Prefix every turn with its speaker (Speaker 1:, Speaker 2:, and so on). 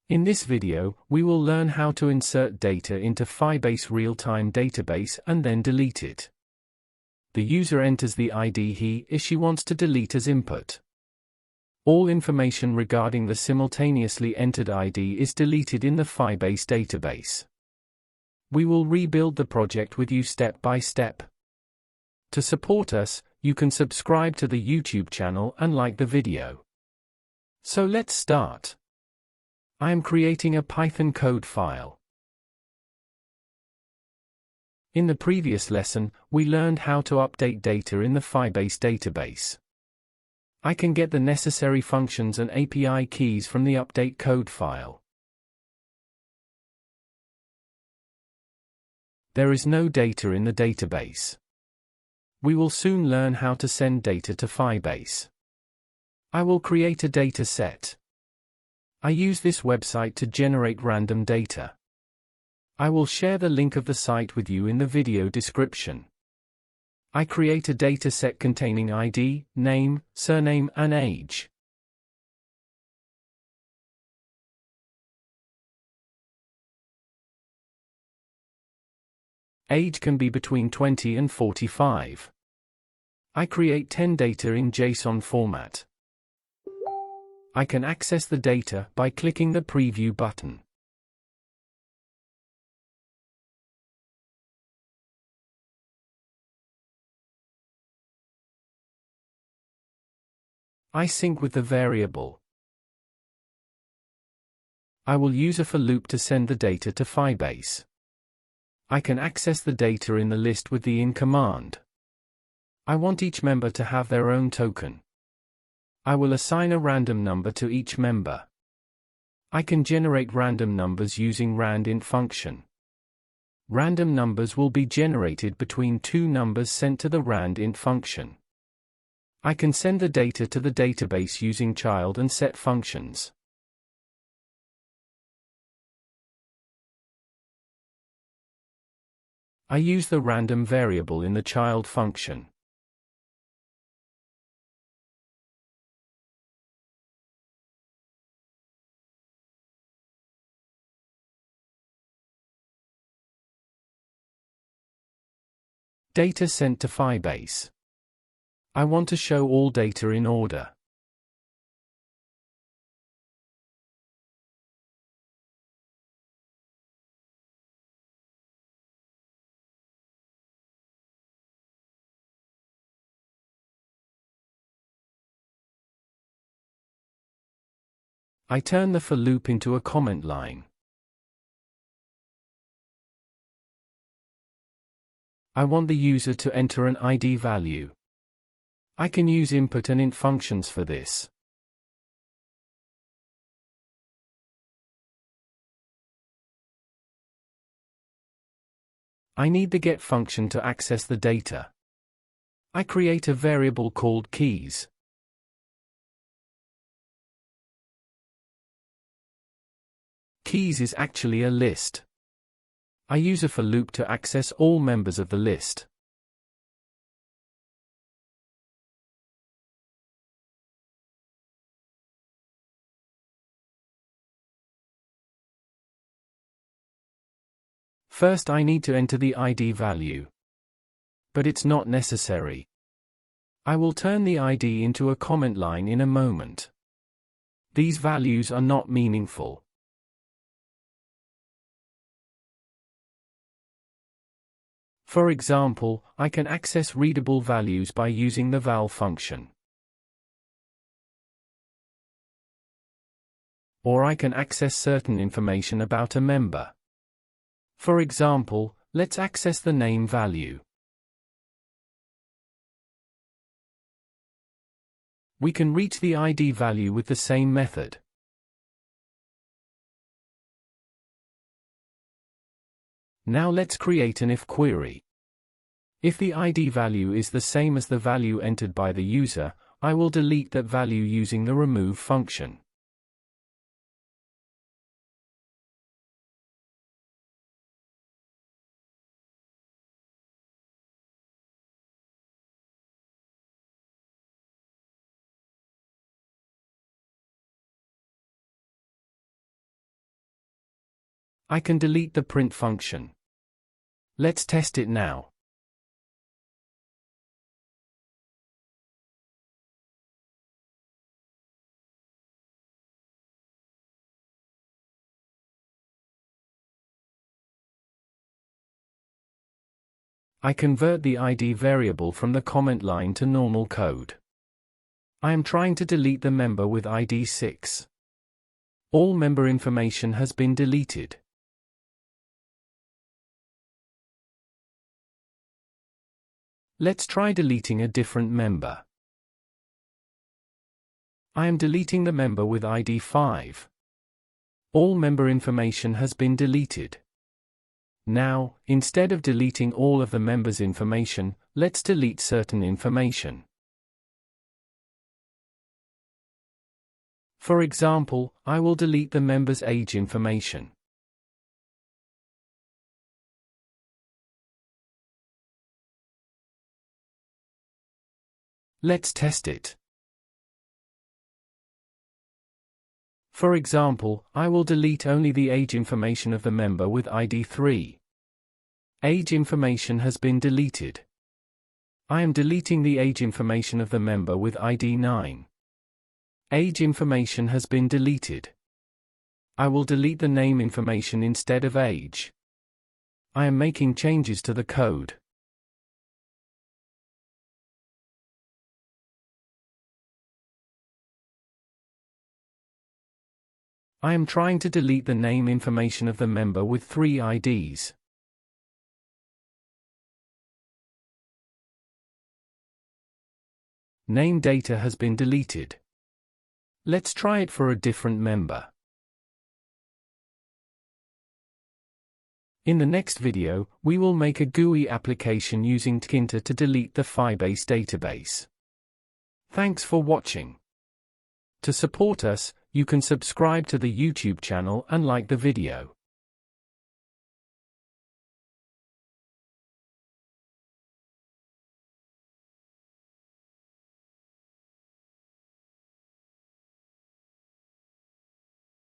Speaker 1: In this video, we will learn how to insert data into Firebase Realtime Database and then delete it. The user enters the ID he/she wants to delete as input. All information regarding the simultaneously entered ID is deleted in the Firebase database. We will rebuild the project with you step by step. To support us, you can subscribe to the YouTube channel and like the video. So let's start. I am creating a Python code file. In the previous lesson, we learned how to update data in the Firebase database. I can get the necessary functions and API keys from the update code file. There is no data in the database. We will soon learn how to send data to Firebase. I will create a data set. I use this website to generate random data. I will share the link of the site with you in the video description. I create a data set containing ID, name, surname, and age. Age can be between 20 and 45. I create 10 data in JSON format. I can access the data by clicking the Preview button. I sync with the variable. I will use a for loop to send the data to Firebase. I can access the data in the list with the in command. I want each member to have their own token. I will assign a random number to each member. I can generate random numbers using randint function. Random numbers will be generated between two numbers sent to the randint function. I can send the data to the database using child and set functions. I use the random variable in the child function. Data sent to Firebase. I want to show all data in order. I turn the for loop into a comment line. I want the user to enter an ID value. I can use input and int functions for this. I need the get function to access the data. I create a variable called keys. Keys is actually a list. I use a for loop to access all members of the list. First I need to enter the ID value. But it's not necessary. I will turn the ID into a comment line in a moment. These values are not meaningful. For example, I can access readable values by using the val function. Or I can access certain information about a member. For example, let's access the name value. We can reach the ID value with the same method. Now let's create an if query. If the ID value is the same as the value entered by the user, I will delete that value using the remove function. I can delete the print function. Let's test it now. I convert the ID variable from the comment line to normal code. I am trying to delete the member with ID 6. All member information has been deleted. Let's try deleting a different member. I am deleting the member with ID 5. All member information has been deleted. Now, instead of deleting all of the members' information, let's delete certain information. For example, I will delete the member's age information. Let's test it. For example, I will delete only the age information of the member with ID 3. Age information has been deleted. I am deleting the age information of the member with ID 9. Age information has been deleted. I will delete the name information instead of age. I am making changes to the code. I am trying to delete the name information of the member with 3 IDs. Name data has been deleted. Let's try it for a different member. In the next video, we will make a GUI application using Tkinter to delete the Firebase database. Thanks for watching. To support us, you can subscribe to the YouTube channel and like the video.